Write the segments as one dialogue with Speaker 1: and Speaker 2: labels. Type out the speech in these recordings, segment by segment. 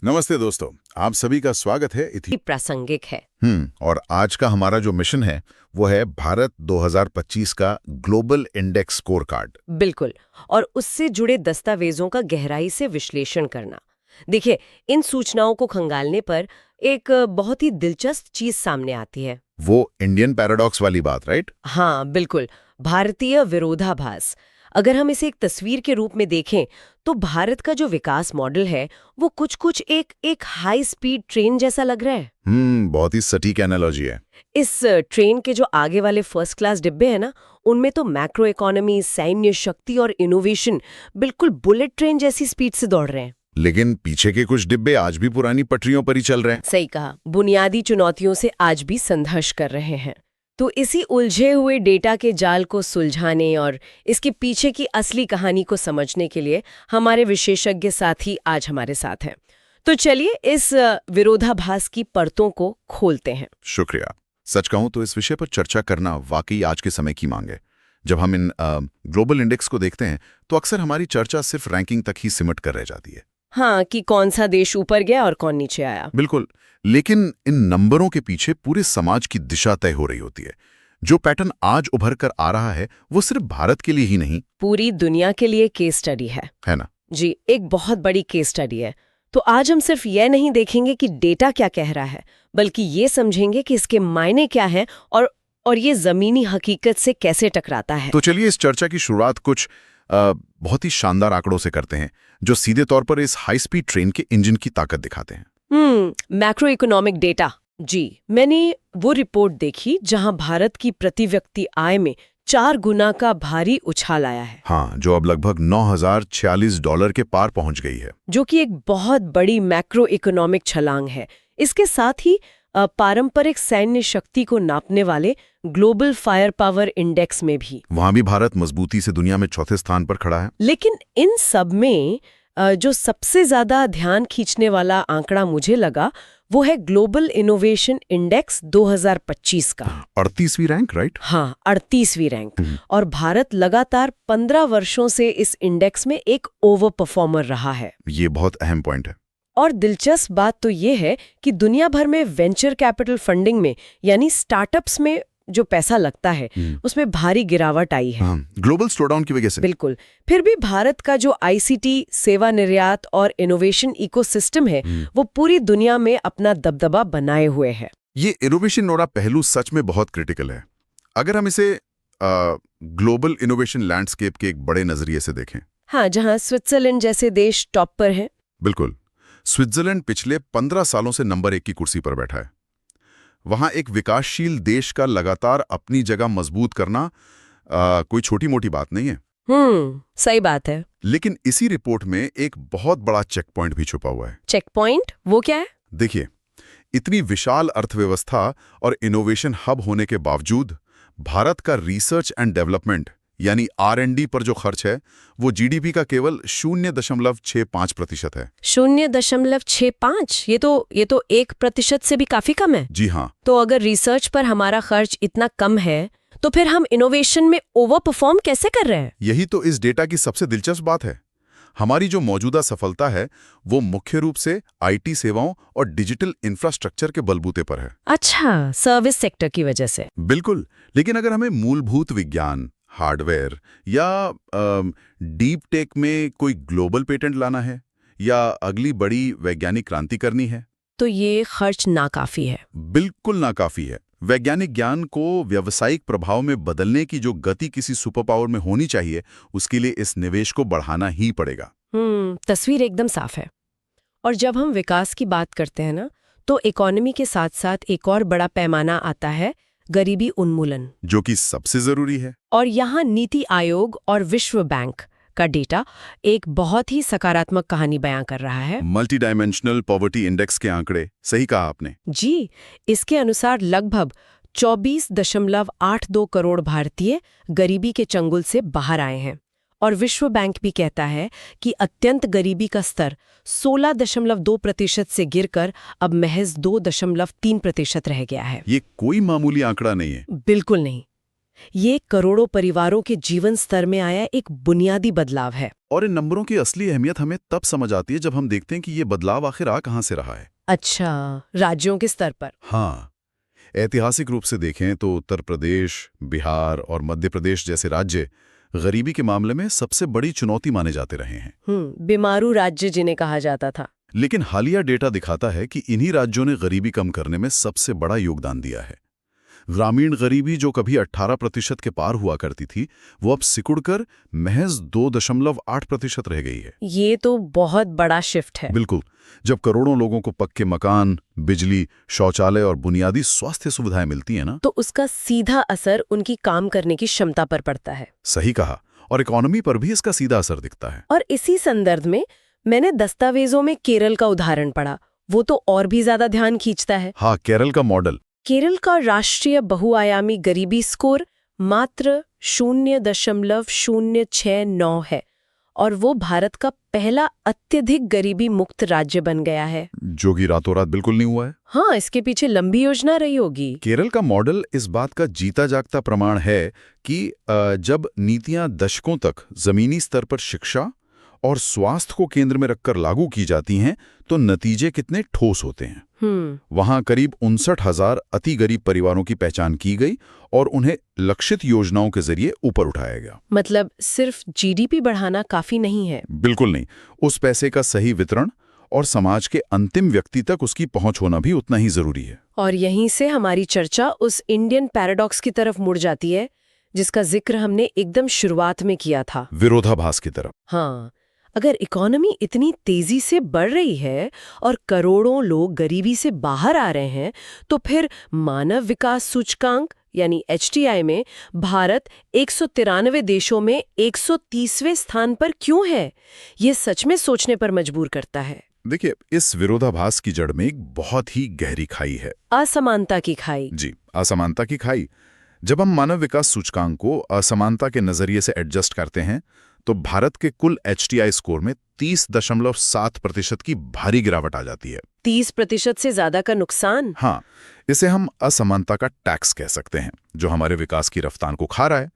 Speaker 1: नमस्ते दोस्तों, आप सभी का स्वागत है
Speaker 2: प्रासंगिक है।
Speaker 1: और आज का हमारा जो मिशन है वो है भारत 2025 का ग्लोबल इंडेक्स स्कोर कार्ड।
Speaker 2: बिल्कुल। और उससे जुड़े दस्तावेजों का गहराई से विश्लेषण करना। देखिए, इन सूचनाओं को खंगालने पर एक बहुत ही दिलचस्प चीज सामने आती है।
Speaker 1: वो इंडियन पैराडॉक्स वाली बात, राइट?
Speaker 2: हाँ, बिल्कुल। भारतीय विरोधाभास। अगर हम इसे एक तस्वीर के रूप में देखें तो भारत का जो विकास मॉडल है वो कुछ कुछ एक हाई स्पीड ट्रेन जैसा लग रहा है।
Speaker 1: बहुत ही सटीक एनालॉजी है।
Speaker 2: इस ट्रेन के जो आगे वाले फर्स्ट क्लास डिब्बे हैं ना, उनमें तो मैक्रो इकोनॉमी, सैन्य शक्ति और इनोवेशन बिल्कुल बुलेट ट्रेन जैसी स्पीड से दौड़ रहे हैं।
Speaker 1: लेकिन पीछे के कुछ डिब्बे आज भी पुरानी पटरियों पर ही चल रहे हैं।
Speaker 2: सही कहा, बुनियादी चुनौतियों से आज भी संघर्ष कर रहे हैं। तो इसी उलझे हुए डेटा के जाल को सुलझाने और इसके पीछे की असली कहानी को समझने के लिए हमारे विशेषज्ञ साथी आज हमारे साथ हैं। तो चलिए इस विरोधाभास की परतों को खोलते हैं।
Speaker 1: शुक्रिया। सच कहूं तो इस विषय पर चर्चा करना वाकई आज के समय की मांग है। जब हम इन ग्लोबल इंडेक्स को देखते हैं तो अक्सर हमारी चर्चा सिर्फ रैंकिंग तक ही सिमट कर रह जाती है।
Speaker 2: हाँ, कि कौन सा देश ऊपर गया और कौन नीचे आया।
Speaker 1: बिल्कुल, लेकिन इन नंबरों के पीछे पूरे समाज की दिशा तय हो रही होती है। जो पैटर्न आज उभर कर आ रहा है वो सिर्फ भारत के लिए ही नहीं,
Speaker 2: पूरी दुनिया के लिए केस स्टडी है
Speaker 1: ना?
Speaker 2: जी, एक बहुत बड़ी केस स्टडी है। तो आज हम सिर्फ यह नहीं देखेंगे कि डेटा क्या कह रहा है, बल्कि ये समझेंगे कि इसके मायने क्या हैं और ये जमीनी हकीकत से कैसे टकराता है।
Speaker 1: तो चलिए इस चर्चा की शुरुआत कुछ बहुत ही शानदार आंकड़ों से करते हैं जो सीधे तौर पर इस हाई स्पीड ट्रेन के इंजन की ताकत दिखाते हैं।
Speaker 2: Macro economic data. जी, मैंने वो रिपोर्ट देखी जहां भारत की प्रति व्यक्ति आय में 4 गुना का भारी उछाल आया है।
Speaker 1: हाँ, जो अब लगभग $9,046 के पार पहुंच गई है,
Speaker 2: जो कि एक बहुत बड़ी मैक्रो इकोनॉमिक छलांग है। इसके साथ ही पारंपरिक सैन्य शक्ति को नापने वाले ग्लोबल फायर पावर इंडेक्स में भी
Speaker 1: वहां भी भारत मजबूती से दुनिया में चौथे स्थान पर खड़ा है।
Speaker 2: लेकिन इन सब में जो सबसे ज्यादा ध्यान खींचने वाला आंकड़ा मुझे लगा वो है ग्लोबल इनोवेशन इंडेक्स 2025 का
Speaker 1: 38वीं रैंक, राइट?
Speaker 2: हाँ, 38वीं रैंक। और भारत लगातार 15 वर्षों से इस इंडेक्स में एक ओवर परफॉर्मर रहा है।
Speaker 1: ये बहुत अहम पॉइंट है।
Speaker 2: और दिलचस्प बात तो ये है कि दुनिया भर में वेंचर कैपिटल फंडिंग में यानी स्टार्टअप्स में जो पैसा लगता है उसमें भारी गिरावट आई है।
Speaker 1: ग्लोबल स्लोडाउन की वजह से।
Speaker 2: बिल्कुल। फिर भी भारत का जो आईसीटी, सेवा निर्यात और इनोवेशन इकोसिस्टम है वो पूरी दुनिया में अपना दबदबा बनाए हुए है।
Speaker 1: ये इनोवेशन वाला पहलू सच में बहुत क्रिटिकल है। अगर हम इसे ग्लोबल इनोवेशन लैंडस्केप के एक बड़े नजरिए से देखें।
Speaker 2: हाँ, जहाँ स्विट्जरलैंड जैसे देश टॉप पर हैं।
Speaker 1: बिल्कुल। स्विट्जरलैंड पिछले 15 सालों से नंबर 1 की कुर्सी पर बैठा है। वहां एक विकासशील देश का लगातार अपनी जगह मजबूत करना कोई छोटी मोटी बात नहीं है।
Speaker 2: सही बात है।
Speaker 1: लेकिन इसी रिपोर्ट में एक बहुत बड़ा चेक पॉइंट भी छुपा हुआ है।
Speaker 2: चेक पॉइंट वो क्या है?
Speaker 1: देखिए, इतनी विशाल अर्थव्यवस्था और इनोवेशन हब होने के बावजूद भारत का रिसर्च एंड डेवलपमेंट यानी R&D पर जो खर्च है वो जीडीपी का केवल 0.65% है।
Speaker 2: 0.65? ये तो 1% से भी काफी कम है।
Speaker 1: जी हाँ।
Speaker 2: तो अगर रिसर्च पर हमारा खर्च इतना कम है तो फिर हम इनोवेशन में ओवर परफॉर्म कैसे कर रहे हैं?
Speaker 1: यही तो इस डेटा की सबसे दिलचस्प बात है। हमारी जो मौजूदा सफलता है वो मुख्य रूप से IT सेवाओं और डिजिटल इंफ्रास्ट्रक्चर के बलबूते पर है।
Speaker 2: अच्छा, सर्विस सेक्टर की वजह से।
Speaker 1: बिल्कुल। लेकिन अगर हमें मूलभूत विज्ञान, हार्डवेयर या डीप टेक में कोई ग्लोबल पेटेंट लाना है या अगली बड़ी वैज्ञानिक क्रांति करनी है
Speaker 2: तो ये खर्च नाकाफी है।
Speaker 1: बिल्कुल नाकाफी है। वैज्ञानिक ज्ञान को व्यावसायिक प्रभाव में बदलने की जो गति किसी सुपर पावर में होनी चाहिए उसके लिए इस निवेश को बढ़ाना ही पड़ेगा।
Speaker 2: तस्वीर एकदम साफ है। और जब हम विकास की बात करते हैं ना तो इकोनॉमी के साथ साथ एक और बड़ा पैमाना आता है, गरीबी उन्मूलन,
Speaker 1: जो कि सबसे जरूरी है।
Speaker 2: और यहाँ नीति आयोग और विश्व बैंक का डेटा एक बहुत ही सकारात्मक कहानी बयां कर रहा है।
Speaker 1: मल्टी डायमेंशनल पॉवर्टी इंडेक्स के आंकड़े, सही कहा आपने।
Speaker 2: जी, इसके अनुसार लगभग 24.82 करोड़ भारतीय गरीबी के चंगुल से बाहर आए हैं। और विश्व बैंक भी कहता है कि अत्यंत गरीबी का स्तर 16.2% से गिरकर अब महज 2.3% रह गया है।
Speaker 1: ये कोई मामूली आंकड़ा नहीं है।
Speaker 2: बिल्कुल नहीं। ये करोड़ों परिवारों के जीवन स्तर में आया एक बुनियादी बदलाव है।
Speaker 1: और इन नंबरों की असली अहमियत हमें तब समझ आती है जब हम देखते हैं कि ये बदलाव आखिर आ कहाँ से रहा है।
Speaker 2: अच्छा, राज्यों के स्तर पर।
Speaker 1: हाँ, ऐतिहासिक रूप से देखें तो उत्तर प्रदेश, बिहार और मध्य प्रदेश जैसे राज्य गरीबी के मामले में सबसे बड़ी चुनौती माने जाते रहे हैं।
Speaker 2: बीमारू राज्य जिन्हें कहा जाता था।
Speaker 1: लेकिन हालिया डेटा दिखाता है कि इन्हीं राज्यों ने गरीबी कम करने में सबसे बड़ा योगदान दिया है। ग्रामीण गरीबी जो कभी 18% के पार हुआ करती थी, वो अब सिकुड़कर महज 2.8% रह गई है।
Speaker 2: ये तो बहुत बड़ा शिफ्ट है।
Speaker 1: बिल्कुल। जब करोड़ों लोगों को पक्के मकान, बिजली, शौचालय और बुनियादी स्वास्थ्य सुविधाएं मिलती हैं ना,
Speaker 2: तो उसका सीधा असर उनकी काम करने की क्षमता पर पड़ता है।
Speaker 1: सही कहा। और इकोनॉमी पर भी इसका सीधा असर दिखता है।
Speaker 2: और इसी संदर्भ में मैंने दस्तावेजों में केरल का उदाहरण पढ़ा। वो तो और भी ज्यादा ध्यान खींचता है।
Speaker 1: हाँ, केरल का मॉडल।
Speaker 2: केरल का राष्ट्रीय बहुआयामी गरीबी स्कोर मात्र 0.069 है और वो भारत का पहला अत्यधिक गरीबी मुक्त राज्य बन गया है।
Speaker 1: जो कि रातों रात बिल्कुल नहीं हुआ है।
Speaker 2: हाँ, इसके पीछे लंबी योजना रही होगी।
Speaker 1: केरल का मॉडल इस बात का जीता जागता प्रमाण है कि जब नीतियां दशकों तक जमीनी स्तर पर शिक्षा और स्वास्थ्य को केंद्र में रखकर लागू की जाती हैं, तो नतीजे कितने ठोस होते हैं। वहां करीब 59,000 अति गरीब परिवारों की पहचान की गई और उन्हें लक्षित योजनाओं के जरिए ऊपर उठाया गया।
Speaker 2: मतलब सिर्फ जीडीपी बढ़ाना काफी नहीं है।
Speaker 1: बिल्कुल नहीं। उस पैसे का सही वितरण और समाज के अंतिम व्यक्ति तक उसकी पहुंच होना भी उतना ही जरूरी है।
Speaker 2: और यहीं से हमारी चर्चा उस इंडियन पैराडॉक्स की तरफ मुड़ जाती है जिसका जिक्र हमने एकदम शुरुआत में किया था,
Speaker 1: विरोधाभास की तरफ।
Speaker 2: हाँ, अगर इकोनॉमी इतनी तेजी से बढ़ रही है और करोड़ों लोग गरीबी से बाहर आ रहे हैं, तो फिर मानव विकास सूचकांक यानी HDI में भारत 193 देशों में 130वें स्थान पर क्यों है? ये सच में सोचने पर मजबूर करता है।
Speaker 1: देखिए, इस विरोधाभास की जड़ में एक बहुत ही गहरी खाई है।
Speaker 2: असमानता की खाई।
Speaker 1: जी, असमानता की खाई। जब हम मानव विकास सूचकांक को असमानता के नजरिए से एडजस्ट करते हैं, तो भारत के कुल HDI स्कोर में 30.7% की भारी गिरावट आ जाती है।
Speaker 2: 30% से ज्यादा का नुकसान।
Speaker 1: हाँ, इसे हम असमानता का टैक्स कह सकते हैं, जो हमारे विकास की रफ्तार को खा रहा है।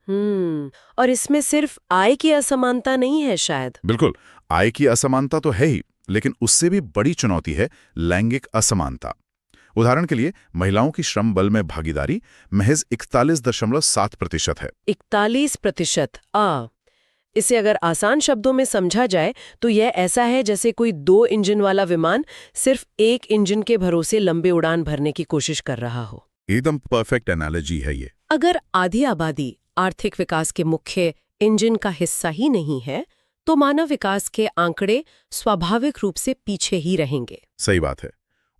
Speaker 2: और इसमें सिर्फ आय की असमानता नहीं है शायद।
Speaker 1: बिल्कुल, आय की असमानता तो है ही, लेकिन उससे भी बड़ी चुनौती है लैंगिक असमानता। उदाहरण के लिए, महिलाओं की श्रम बल में भागीदारी महज 41.7% है।
Speaker 2: 41%। इसे अगर आसान शब्दों में समझा जाए तो यह ऐसा है जैसे कोई 2 इंजन वाला विमान सिर्फ 1 इंजन के भरोसे लंबे उड़ान भरने की कोशिश कर रहा हो।
Speaker 1: एकदम परफेक्ट एनालॉजी है ये।
Speaker 2: अगर आधी आबादी आर्थिक विकास के मुख्य इंजन का हिस्सा ही नहीं है, तो मानव विकास के आंकड़े स्वाभाविक रूप से पीछे ही रहेंगे।
Speaker 1: सही बात है।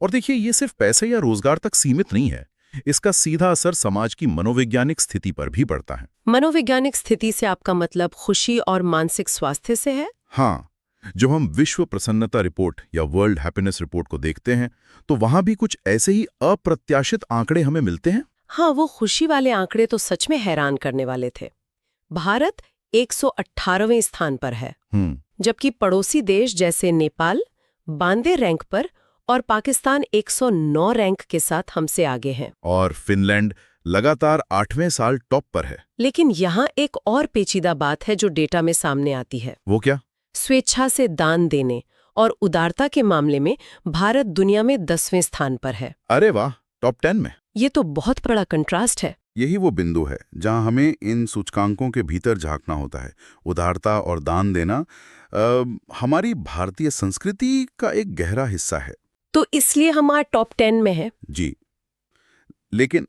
Speaker 1: और देखिए, ये सिर्फ पैसे या रोजगार तक सीमित नहीं है। इसका सीधा असर समाज की मनोवैज्ञानिक स्थिति पर भी पड़ता है।
Speaker 2: मनोवैज्ञानिक स्थिति से आपका मतलब खुशी और मानसिक स्वास्थ्य से है?
Speaker 1: हाँ, जब हम विश्व प्रसन्नता रिपोर्ट या वर्ल्ड हैप्पीनेस रिपोर्ट को देखते हैं, तो वहां भी कुछ ऐसे ही अप्रत्याशित आंकड़े हमें मिलते हैं।
Speaker 2: हाँ, वो खुशी वाले आंकड़े तो सच में हैरान करने वाले थे। भारत 118वें स्थान पर है, जबकि पड़ोसी देश जैसे नेपाल 92 रैंक पर और पाकिस्तान 109 रैंक के साथ हमसे आगे हैं।
Speaker 1: और फिनलैंड लगातार 8वें साल टॉप पर है।
Speaker 2: लेकिन यहाँ एक और पेचीदा बात है जो डेटा में सामने आती है।
Speaker 1: वो क्या?
Speaker 2: स्वेच्छा से दान देने और उदारता के मामले में भारत दुनिया में 10वें स्थान पर है।
Speaker 1: अरे वाह, टॉप 10 में।
Speaker 2: ये तो बहुत बड़ा कंट्रास्ट है।
Speaker 1: यही वो बिंदु है जहां हमें इन सूचकांकों के भीतर झांकना होता है। उदारता और दान देना हमारी भारतीय संस्कृति का एक गहरा हिस्सा है,
Speaker 2: तो इसलिए हमारा टॉप 10 में है।
Speaker 1: जी। लेकिन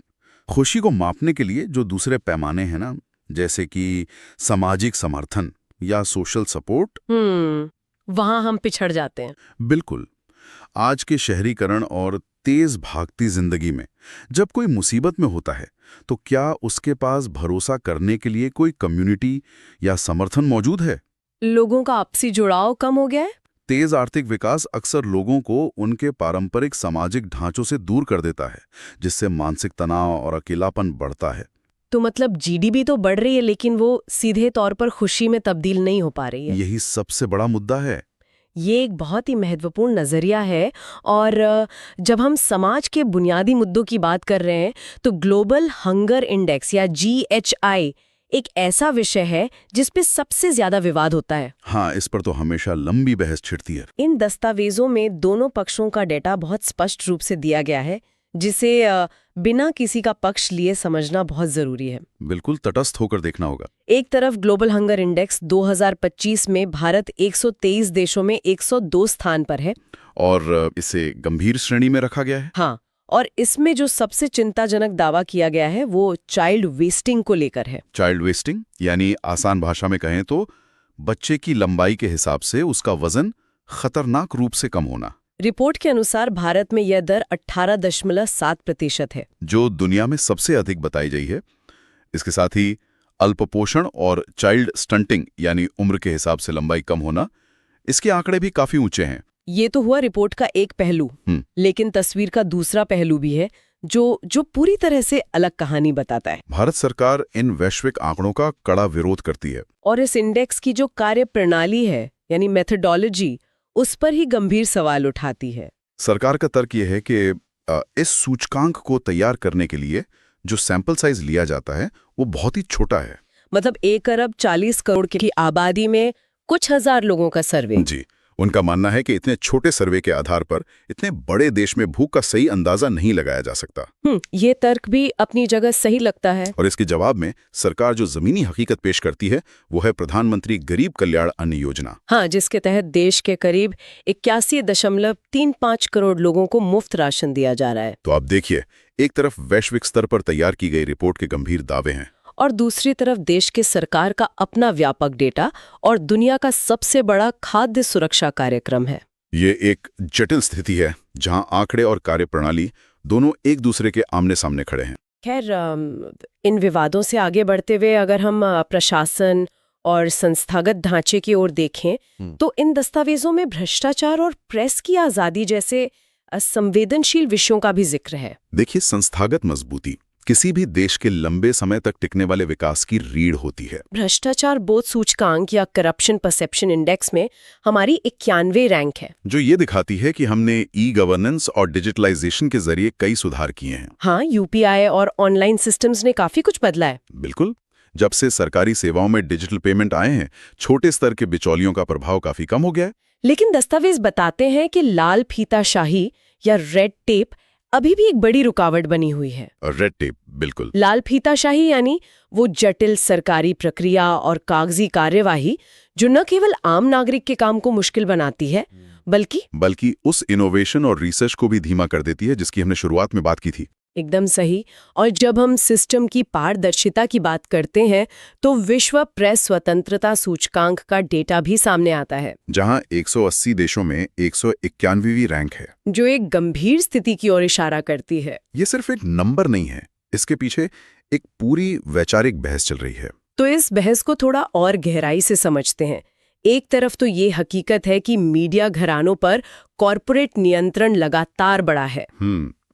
Speaker 1: खुशी को मापने के लिए जो दूसरे पैमाने हैं ना, जैसे कि सामाजिक समर्थन या सोशल सपोर्ट,
Speaker 2: वहां हम पिछड़ जाते हैं।
Speaker 1: बिल्कुल। आज के शहरीकरण और तेज भागती जिंदगी में जब कोई मुसीबत में होता है, तो क्या उसके पास भरोसा करने के लिए कोई कम्युनिटी या समर्थन मौजूद है?
Speaker 2: लोगों का आपसी जुड़ाव कम हो गया है।
Speaker 1: तेज आर्थिक विकास अक्सर लोगों को उनके पारंपरिक सामाजिक ढांचों से दूर कर देता है, जिससे मानसिक तनाव और अकेलापन बढ़ता है।
Speaker 2: तो मतलब जीडीपी तो बढ़ रही है, लेकिन वो सीधे तौर पर खुशी में तब्दील नहीं हो पा रही है।
Speaker 1: यही सबसे बड़ा मुद्दा है।
Speaker 2: ये एक बहुत ही महत्वपूर्ण नज़रिया है और जब हम समाज के बुनियादी मुद्दों की बात कर रहे हैं तो ग्लोबल हंगर इंडेक्स या GHI एक ऐसा विषय है जिस पे सबसे ज्यादा विवाद होता है।
Speaker 1: हाँ, इस पर तो हमेशा लंबी बहस छिड़ती है।
Speaker 2: इन दस्तावेजों में दोनों पक्षों का डेटा बहुत स्पष्ट रूप से दिया गया है, जिसे बिना किसी का पक्ष लिए समझना बहुत जरूरी है।
Speaker 1: बिल्कुल तटस्थ होकर देखना होगा।
Speaker 2: एक तरफ ग्लोबल हंगर इंडेक्स 2025 में भारत 123 देशों में 102 स्थान पर है
Speaker 1: और इसे गंभीर श्रेणी में रखा गया है।
Speaker 2: हाँ, और इसमें जो सबसे चिंताजनक दावा किया गया है वो चाइल्ड वेस्टिंग को लेकर है।
Speaker 1: चाइल्ड वेस्टिंग यानी आसान भाषा में कहें तो बच्चे की लंबाई के हिसाब से उसका वजन खतरनाक रूप से कम होना।
Speaker 2: रिपोर्ट के अनुसार भारत में यह दर 18.7% है,
Speaker 1: जो दुनिया में सबसे अधिक बताई गई है। इसके साथ ही अल्पपोषण और चाइल्ड स्टंटिंग यानी उम्र के हिसाब से लंबाई कम होना, इसके आंकड़े भी काफी ऊंचे हैं।
Speaker 2: ये तो हुआ रिपोर्ट का एक पहलू, लेकिन तस्वीर का दूसरा पहलू भी है जो पूरी तरह से अलग कहानी बताता है।
Speaker 1: भारत सरकार इन वैश्विक आंकड़ों का कड़ा विरोध करती है
Speaker 2: और इस इंडेक्स की जो कार्य प्रणाली है यानी मेथोडोलॉजी, उस पर ही गंभीर सवाल उठाती है।
Speaker 1: सरकार का तर्क यह है कि इस सूचकांक को तैयार करने के लिए जो सैंपल साइज लिया जाता है वो बहुत ही छोटा है।
Speaker 2: मतलब 1 अरब 40 करोड़ की आबादी में कुछ हजार लोगों का सर्वे।
Speaker 1: जी, उनका मानना है कि इतने छोटे सर्वे के आधार पर इतने बड़े देश में भूख का सही अंदाजा नहीं लगाया जा सकता।
Speaker 2: ये तर्क भी अपनी जगह सही लगता है।
Speaker 1: और इसके जवाब में सरकार जो जमीनी हकीकत पेश करती है वो है प्रधानमंत्री गरीब कल्याण अन्न योजना।
Speaker 2: हाँ, जिसके तहत देश के करीब 81.35 करोड़ लोगों को मुफ्त राशन दिया जा रहा है।
Speaker 1: तो आप देखिए, एक तरफ वैश्विक स्तर पर तैयार की गई रिपोर्ट के गंभीर दावे हैं
Speaker 2: और दूसरी तरफ देश के सरकार का अपना व्यापक डेटा और दुनिया का सबसे बड़ा खाद्य सुरक्षा कार्यक्रम है।
Speaker 1: ये एक जटिल स्थिति है जहां आंकड़े और कार्यप्रणाली दोनों एक दूसरे के आमने सामने खड़े हैं।
Speaker 2: खैर, इन विवादों से आगे बढ़ते हुए अगर हम प्रशासन और संस्थागत ढांचे की ओर देखें तो इन दस्तावेजों में भ्रष्टाचार और प्रेस की आजादी जैसे संवेदनशील विषयों का भी जिक्र है।
Speaker 1: देखिए, संस्थागत मजबूती किसी भी देश के लंबे समय तक टिकने वाले विकास की रीढ़ होती है।
Speaker 2: भ्रष्टाचार बोध सूचकांक या करप्शन परसेप्शन इंडेक्स में हमारी 91 रैंक है,
Speaker 1: जो ये दिखाती है कि हमने ई-गवर्नेंस और डिजिटलाइजेशन के जरिए कई सुधार किए हैं।
Speaker 2: हाँ, UPI और ऑनलाइन सिस्टम्स ने काफी कुछ बदला है।
Speaker 1: बिल्कुल, जब से सरकारी सेवाओं में डिजिटल पेमेंट आए हैं, छोटे स्तर के बिचौलियों का प्रभाव काफी कम हो गया है।
Speaker 2: लेकिन दस्तावेज बताते हैं कि लाल फीताशाही या रेड टेप अभी भी एक बड़ी रुकावट बनी हुई है।
Speaker 1: रेड टेप, बिल्कुल।
Speaker 2: लाल फीताशाही यानी वो जटिल सरकारी प्रक्रिया और कागजी कार्यवाही जो न केवल आम नागरिक के काम को मुश्किल बनाती है बल्कि उस इनोवेशन और रिसर्च को भी धीमा कर देती है जिसकी हमने शुरुआत में बात की थी। एकदम सही। और जब हम सिस्टम की पारदर्शिता की बात करते हैं तो विश्व प्रेस स्वतंत्रता सूचकांक का डेटा भी सामने आता है, जहां 180 देशों में 191वीं रैंक है, जो एक गंभीर स्थिति की ओर इशारा करती है। ये सिर्फ एक नंबर नहीं है, इसके पीछे एक पूरी वैचारिक बहस चल रही है। तो इस बहस को थोड़ा और गहराई से समझते हैं। एक तरफ तो ये हकीकत है कि मीडिया घरानों पर कॉरपोरेट नियंत्रण लगातार बढ़ा है।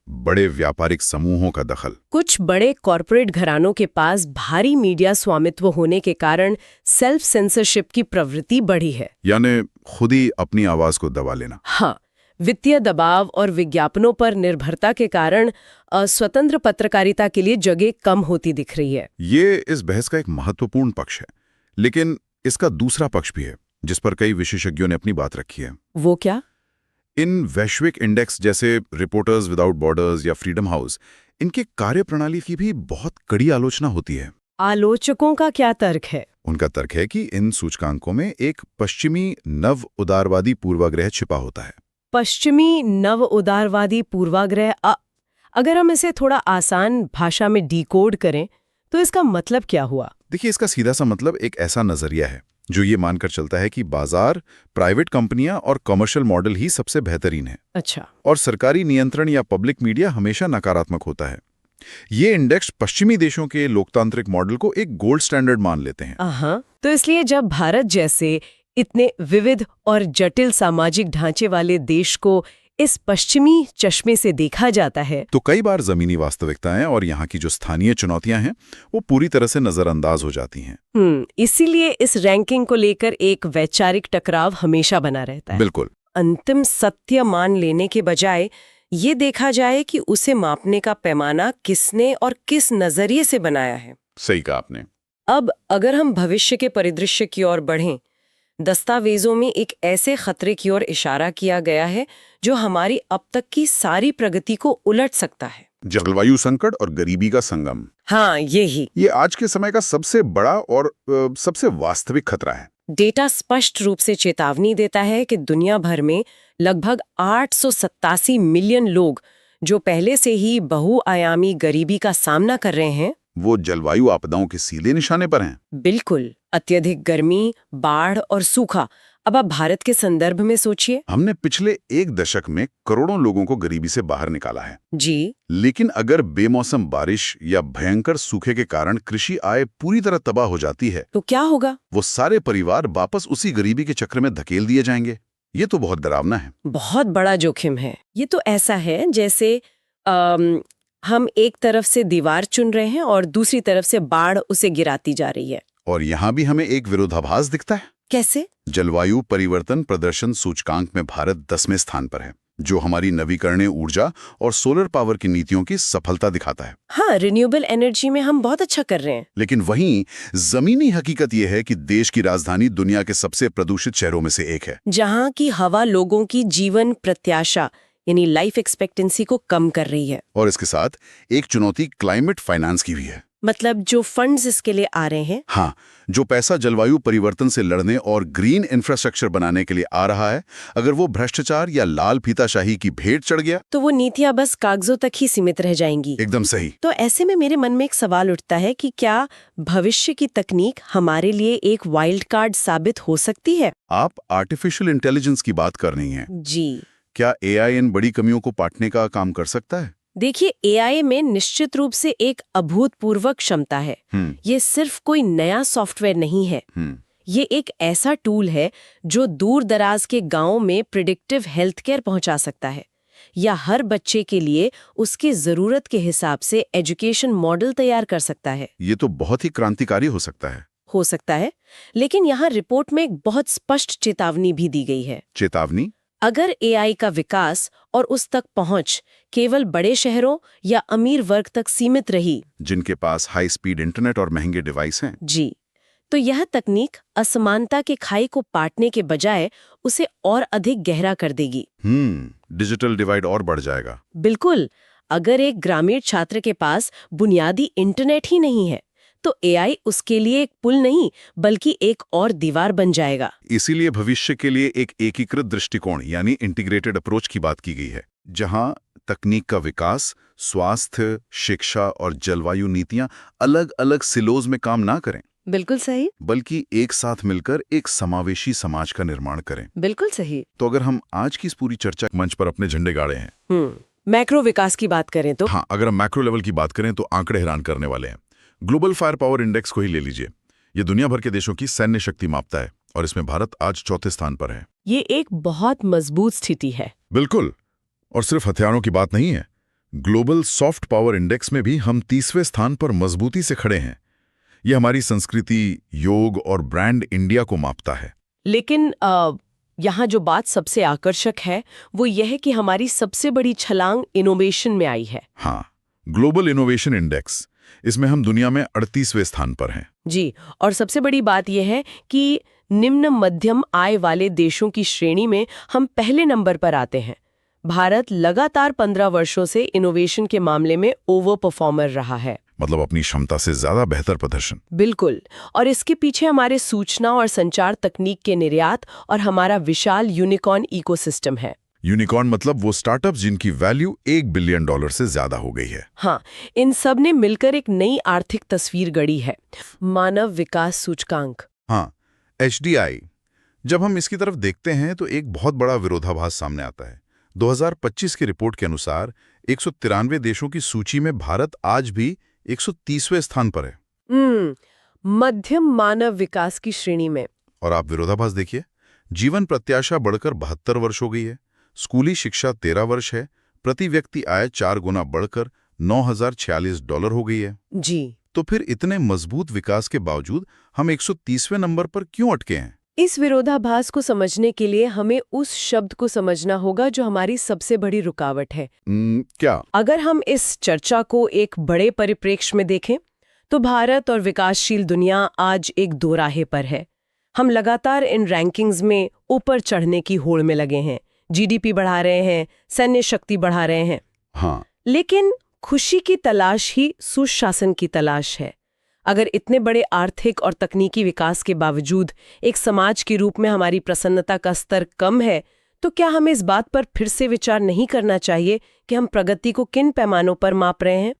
Speaker 2: बड़े व्यापारिक समूहों का दखल। कुछ बड़े कॉरपोरेट घरानों के पास भारी मीडिया स्वामित्व होने के कारण सेल्फ सेंसरशिप की प्रवृत्ति बढ़ी है, यानी खुद ही अपनी आवाज को दबा लेना। हाँ, वित्तीय दबाव और विज्ञापनों पर निर्भरता के कारण स्वतंत्र पत्रकारिता के लिए जगह कम होती दिख रही है। ये इस बहस का एक महत्वपूर्ण पक्ष है, लेकिन इसका दूसरा पक्ष भी है जिस पर कई विशेषज्ञों ने अपनी बात रखी है। वो क्या? इन वैश्विक इंडेक्स जैसे रिपोर्टर्स विदाउट बॉर्डर्स या फ्रीडम हाउस, इनके कार्यप्रणाली की भी बहुत कड़ी आलोचना होती है। आलोचकों का क्या तर्क है? उनका तर्क है कि इन सूचकांकों में एक पश्चिमी नव उदारवादी पूर्वाग्रह छिपा होता है। पश्चिमी नव उदारवादी पूर्वाग्रह, अगर हम इसे थोड़ा आसान भाषा में डिकोड करें तो इसका मतलब क्या हुआ? देखिए, इसका सीधा सा मतलब एक ऐसा नजरिया है जो ये मानकर चलता है कि बाजार, प्राइवेट कंपनियां और कमर्शियल मॉडल ही सबसे बेहतरीन है। अच्छा। और सरकारी नियंत्रण या पब्लिक मीडिया हमेशा नकारात्मक होता है। ये इंडेक्स पश्चिमी देशों के लोकतांत्रिक मॉडल को एक गोल्ड स्टैंडर्ड मान लेते हैं। तो इसलिए जब भारत जैसे इतने विविध और जटिल सामाजिक ढांचे वाले देश को इस पश्चिमी चश्मे से देखा जाता है
Speaker 1: तो कई बार जमीनी वास्तविकताएं और यहाँ की जो स्थानीय चुनौतियां हैं वो पूरी तरह से नजरअंदाज हो जाती हैं।
Speaker 2: इसीलिए इस रैंकिंग को लेकर एक वैचारिक टकराव हमेशा बना रहता है।
Speaker 1: बिल्कुल।
Speaker 2: अंतिम सत्य मान लेने के बजाय ये देखा जाए कि उसे मापने का पैमाना किसने और किस नजरिए से बनाया है।
Speaker 1: सही कहा आपने।
Speaker 2: अब अगर हम भविष्य के परिदृश्य की ओर बढ़ें, दस्तावेजों में एक ऐसे खतरे की ओर इशारा किया गया है जो हमारी अब तक की सारी प्रगति को उलट सकता है।
Speaker 1: जलवायु संकट और गरीबी का संगम।
Speaker 2: हाँ, ये
Speaker 1: आज के समय का सबसे बड़ा और सबसे वास्तविक खतरा है।
Speaker 2: डेटा स्पष्ट रूप से चेतावनी देता है कि दुनिया भर में लगभग 887 मिलियन लोग जो पहले से ही बहुआयामी गरीबी का सामना कर रहे हैं,
Speaker 1: वो जलवायु आपदाओं के सीधे निशाने पर हैं।
Speaker 2: बिल्कुल। अत्यधिक गर्मी, बाढ़ और सूखा। अब आप भारत के संदर्भ में सोचिए।
Speaker 1: हमने पिछले 1 दशक में करोड़ों लोगों को गरीबी से बाहर निकाला है
Speaker 2: जी।
Speaker 1: लेकिन अगर बेमौसम बारिश या भयंकर सूखे के कारण कृषि आय पूरी तरह तबाह हो जाती है
Speaker 2: तो क्या होगा?
Speaker 1: वो सारे परिवार वापस उसी गरीबी के चक्र में धकेल दिए जाएंगे। ये तो बहुत डरावना है।
Speaker 2: बहुत बड़ा जोखिम है। ये तो ऐसा है जैसे हम एक तरफ से दीवार चुन रहे हैं और दूसरी तरफ से बाढ़ उसे गिराती जा रही है।
Speaker 1: और यहाँ भी हमें एक विरोधाभास दिखता है।
Speaker 2: कैसे?
Speaker 1: जलवायु परिवर्तन प्रदर्शन सूचकांक में भारत 10वें स्थान पर है, जो हमारी नवीकरणीय ऊर्जा और सोलर पावर की नीतियों की सफलता दिखाता है।
Speaker 2: हाँ, रिन्यूएबल एनर्जी में हम बहुत अच्छा कर रहे हैं।
Speaker 1: लेकिन वहीं जमीनी हकीकत यह है कि देश की राजधानी दुनिया के सबसे प्रदूषित शहरों में से एक है,
Speaker 2: जहाँ की हवा लोगों की जीवन प्रत्याशा यानी लाइफ एक्सपेक्टेंसी को कम कर रही है।
Speaker 1: और इसके साथ एक चुनौती क्लाइमेट फाइनेंस की भी है।
Speaker 2: मतलब जो फंड्स इसके लिए आ रहे हैं।
Speaker 1: हाँ, जो पैसा जलवायु परिवर्तन से लड़ने और ग्रीन इंफ्रास्ट्रक्चर बनाने के लिए आ रहा है, अगर वो भ्रष्टाचार या लाल फीताशाही की भेंट चढ़ गया
Speaker 2: तो वो नीतियां बस कागजों तक ही सीमित रह जाएंगी।
Speaker 1: एकदम सही।
Speaker 2: तो ऐसे में मेरे मन में एक सवाल उठता है कि क्या भविष्य की तकनीक हमारे लिए एक वाइल्ड कार्ड साबित हो सकती है?
Speaker 1: आप आर्टिफिशियल इंटेलिजेंस की बात कर रही हैं।
Speaker 2: जी।
Speaker 1: क्या एआई इन बड़ी कमियों को पाटने का काम कर सकता है?
Speaker 2: देखिए, एआई में निश्चित रूप से एक अभूतपूर्व क्षमता है। ये सिर्फ कोई नया सॉफ्टवेयर नहीं है। ये एक ऐसा टूल है जो दूर दराज के गांव में प्रिडिक्टिव हेल्थ केयर पहुंचा सकता है, या हर बच्चे के लिए उसकी जरूरत के हिसाब से एजुकेशन मॉडल तैयार कर सकता है।
Speaker 1: ये तो बहुत ही क्रांतिकारी हो सकता है।
Speaker 2: लेकिन यहाँ रिपोर्ट में एक बहुत स्पष्ट चेतावनी भी दी गई है।
Speaker 1: चेतावनी?
Speaker 2: अगर एआई का विकास और उस तक पहुंच केवल बड़े शहरों या अमीर वर्ग तक सीमित रही,
Speaker 1: जिनके पास हाई स्पीड इंटरनेट और महंगे डिवाइस हैं,
Speaker 2: जी, तो यह तकनीक असमानता के खाई को पाटने के बजाय उसे और अधिक गहरा कर देगी।
Speaker 1: डिजिटल डिवाइड और बढ़ जाएगा।
Speaker 2: बिल्कुल। अगर एक ग्रामीण छात्र के पास बुनियादी इंटरनेट ही नहीं है, तो एआई उसके लिए एक पुल नहीं बल्कि एक और दीवार बन जाएगा।
Speaker 1: इसीलिए भविष्य के लिए एक एकीकृत दृष्टिकोण यानी इंटीग्रेटेड अप्रोच की बात की गई है, जहां तकनीक का विकास, स्वास्थ्य, शिक्षा और जलवायु नीतियां अलग अलग सिलोज में काम ना करें।
Speaker 2: बिल्कुल सही।
Speaker 1: बल्कि एक साथ मिलकर एक समावेशी समाज का निर्माण करें।
Speaker 2: बिल्कुल सही।
Speaker 1: तो अगर हम आज की इस पूरी चर्चा मंच पर अपने झंडे गाड़े हैं,
Speaker 2: मैक्रो विकास की बात करें तो?
Speaker 1: हाँ, अगर हम मैक्रो लेवल की बात करें तो आंकड़े हैरान करने वाले हैं। ग्लोबल फायर पावर इंडेक्स को ही ले लीजिए। ये दुनिया भर के देशों की सैन्य शक्ति मापता है और इसमें भारत आज 4थे स्थान पर है।
Speaker 2: ये एक बहुत मजबूत स्थिति है।
Speaker 1: बिल्कुल। और सिर्फ हथियारों की बात नहीं है, ग्लोबल सॉफ्ट पावर इंडेक्स में भी हम 30वें स्थान पर मजबूती से खड़े हैं। ये हमारी संस्कृति, योग और ब्रांड इंडिया को मापता है।
Speaker 2: लेकिन यहाँ जो बात सबसे आकर्षक है वो यह है कि हमारी सबसे बड़ी छलांग इनोवेशन में आई है।
Speaker 1: हाँ, ग्लोबल इनोवेशन इंडेक्स, इसमें हम दुनिया में 38वें स्थान पर हैं।
Speaker 2: जी, और सबसे बड़ी बात यह है कि निम्न मध्यम आय वाले देशों की श्रेणी में हम पहले नंबर पर आते हैं। भारत लगातार 15 वर्षों से इनोवेशन के मामले में ओवर परफॉर्मर रहा है।
Speaker 1: मतलब अपनी क्षमता से ज्यादा बेहतर प्रदर्शन।
Speaker 2: बिल्कुल। और इसके पीछे हमारे सूचना और संचार तकनीक के निर्यात और हमारा विशाल यूनिकॉर्न इकोसिस्टम है।
Speaker 1: यूनिकॉर्न मतलब वो स्टार्टअप जिनकी वैल्यू $1 बिलियन से ज्यादा हो गई है।
Speaker 2: हाँ, इन सब ने मिलकर एक नई आर्थिक तस्वीर गढ़ी है, मानव विकास सूचकांक।
Speaker 1: हाँ, HDI। जब हम इसकी तरफ देखते हैं तो एक बहुत बड़ा विरोधाभास सामने आता है। 2025 की रिपोर्ट के अनुसार 193 देशों की सूची में भारत आज भी 130वें स्थान पर है।
Speaker 2: मध्यम मानव विकास की श्रेणी में।
Speaker 1: और आप विरोधाभास देखिए, जीवन प्रत्याशा बढ़कर 72 वर्ष हो गई है, स्कूली शिक्षा 13 वर्ष है, प्रति व्यक्ति आय 4 गुना बढ़कर $9,046 हो गई है।
Speaker 2: जी।
Speaker 1: तो फिर इतने मजबूत विकास के बावजूद हम 130वें नंबर पर क्यों अटके हैं?
Speaker 2: इस विरोधाभास को समझने के लिए हमें उस शब्द को समझना होगा जो हमारी सबसे बड़ी रुकावट है।
Speaker 1: क्या?
Speaker 2: अगर हम इस चर्चा को एक बड़े परिप्रेक्ष्य में देखें, तो भारत और विकासशील दुनिया आज एक दोराहे पर है। हम लगातार इन रैंकिंग्स में ऊपर चढ़ने की होड़ में लगे हैं, जीडीपी बढ़ा रहे हैं, सैन्य शक्ति बढ़ा रहे हैं।
Speaker 1: हाँ।
Speaker 2: लेकिन खुशी की तलाश ही सुशासन की तलाश है। अगर इतने बड़े आर्थिक और तकनीकी विकास के बावजूद एक समाज के रूप में हमारी प्रसन्नता का स्तर कम है, तो क्या हमें इस बात पर फिर से विचार नहीं करना चाहिए कि हम प्रगति को किन पैमानों पर माप रहे हैं?